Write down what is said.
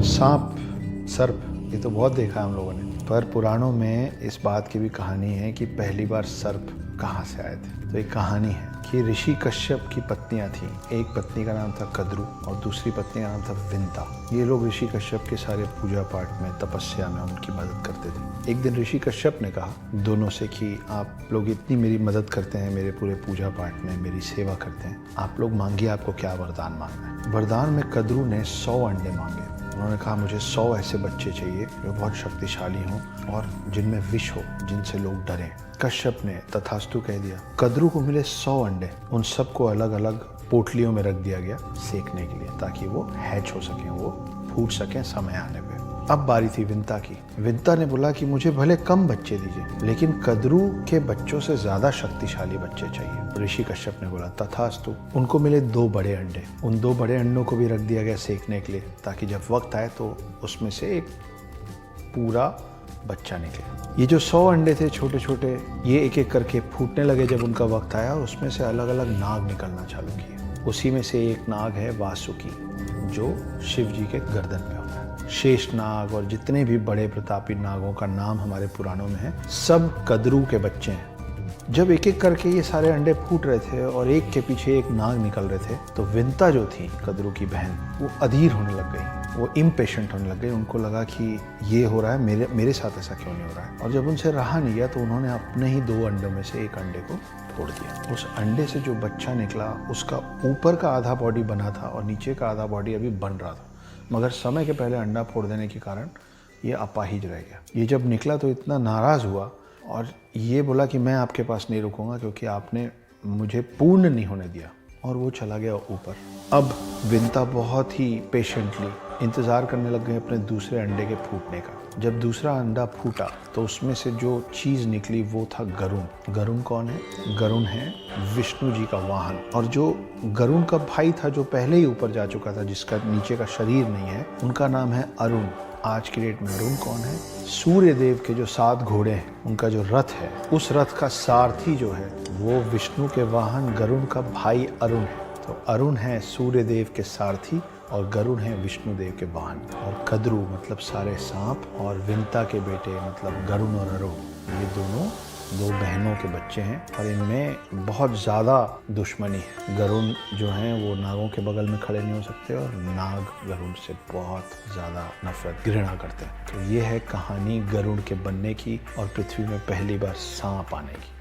सांप, सर्प, ये तो बहुत देखा है हम लोगों ने, पर पुराणों में इस बात की भी कहानी है कि पहली बार सर्प कहाँ से आए थे। तो एक कहानी है कि ऋषि कश्यप की पत्नियां थीं। एक पत्नी का नाम था कद्रु और दूसरी पत्नी का नाम था विंता। ये लोग ऋषि कश्यप के सारे पूजा पाठ में, तपस्या में उनकी मदद करते थे। एक दिन ऋषि कश्यप ने कहा दोनों से कि आप लोग इतनी मेरी मदद करते हैं, मेरे पूरे पूजा पाठ में मेरी सेवा करते हैं, आप लोग मांगिए आपको क्या वरदान मांगना है। वरदान में कद्रु ने 100 अंडे मांगे। उन्होंने कहा मुझे 100 ऐसे बच्चे चाहिए जो बहुत शक्तिशाली हों और जिनमें विष हो, जिनसे लोग डरें। कश्यप ने तथास्तु कह दिया। कद्रु को मिले 100 अंडे। उन सबको अलग अलग पोटलियों में रख दिया गया सेकने के लिए, ताकि वो हैच हो सकें, वो फूट सकें समय आने पे। अब बारी थी विंता की। विंता ने बोला कि मुझे भले कम बच्चे दीजिए, लेकिन कद्रु के बच्चों से ज्यादा शक्तिशाली बच्चे चाहिए। ऋषि कश्यप ने बोला तथास्तु। उनको मिले 2 बड़े अंडे। उन 2 बड़े अंडों को भी रख दिया गया सेकने के लिए, ताकि जब वक्त आए तो उसमें से एक पूरा बच्चा निकले। ये जो 100 अंडे थे छोटे छोटे, ये एक एक करके फूटने लगे। जब उनका वक्त आया, उसमें से अलग अलग नाग निकलना चालू किए। उसी में से एक नाग है वासुकी, जो शिव जी के गर्दन पे होता है। शेष नाग और जितने भी बड़े प्रतापी नागों का नाम हमारे पुराणों में है, सब कद्रु के बच्चे हैं। जब एक एक करके ये सारे अंडे फूट रहे थे और एक के पीछे एक नाग निकल रहे थे, तो विंता जो थी कद्रु की बहन, वो अधीर होने लग गई, वो इम्पेशेंट होने लग गई। उनको लगा कि ये हो रहा है, मेरे साथ ऐसा क्यों नहीं हो रहा है। और जब उनसे रहा नहीं गया, तो उन्होंने अपने ही 2 अंडों में से एक अंडे को फोड़ दिया। उस अंडे से जो बच्चा निकला, उसका ऊपर का आधा बॉडी बना था और नीचे का आधा बॉडी अभी बन रहा था, मगर समय के पहले अंडा फोड़ देने के कारण ये अपाहिज रह गया। ये जब निकला तो इतना नाराज़ हुआ और ये बोला कि मैं आपके पास नहीं रुकूंगा, क्योंकि आपने मुझे पूर्ण नहीं होने दिया, और वो चला गया ऊपर। अब विंता बहुत ही पेशेंटली इंतज़ार करने लग गए अपने दूसरे अंडे के फूटने का। जब दूसरा अंडा फूटा तो उसमें से जो चीज़ निकली वो था गरुण। गरुण कौन है? गरुण है विष्णु जी का वाहन। और जो गरुण का भाई था, जो पहले ही ऊपर जा चुका था, जिसका नीचे का शरीर नहीं है, उनका नाम है अरुण। आज की डेट में अरुण कौन है? सूर्य देव के जो 7 घोड़े हैं, उनका जो रथ है, उस रथ का सारथी जो है वो विष्णु के वाहन गरुण का भाई अरुण है। तो अरुण है सूर्य देव के सारथी और गरुण है विष्णु देव के वाहन। और कद्रु मतलब सारे सांप, और विंता के बेटे मतलब गरुण और अरुण, ये दोनों 2 बहनों के बच्चे हैं। और इनमें बहुत ज़्यादा दुश्मनी है। गरुण जो हैं वो नागों के बगल में खड़े नहीं हो सकते, और नाग गरुण से बहुत ज़्यादा नफरत, घृणा करते हैं। तो ये है कहानी गरुड़ के बनने की और पृथ्वी में पहली बार सांप आने की।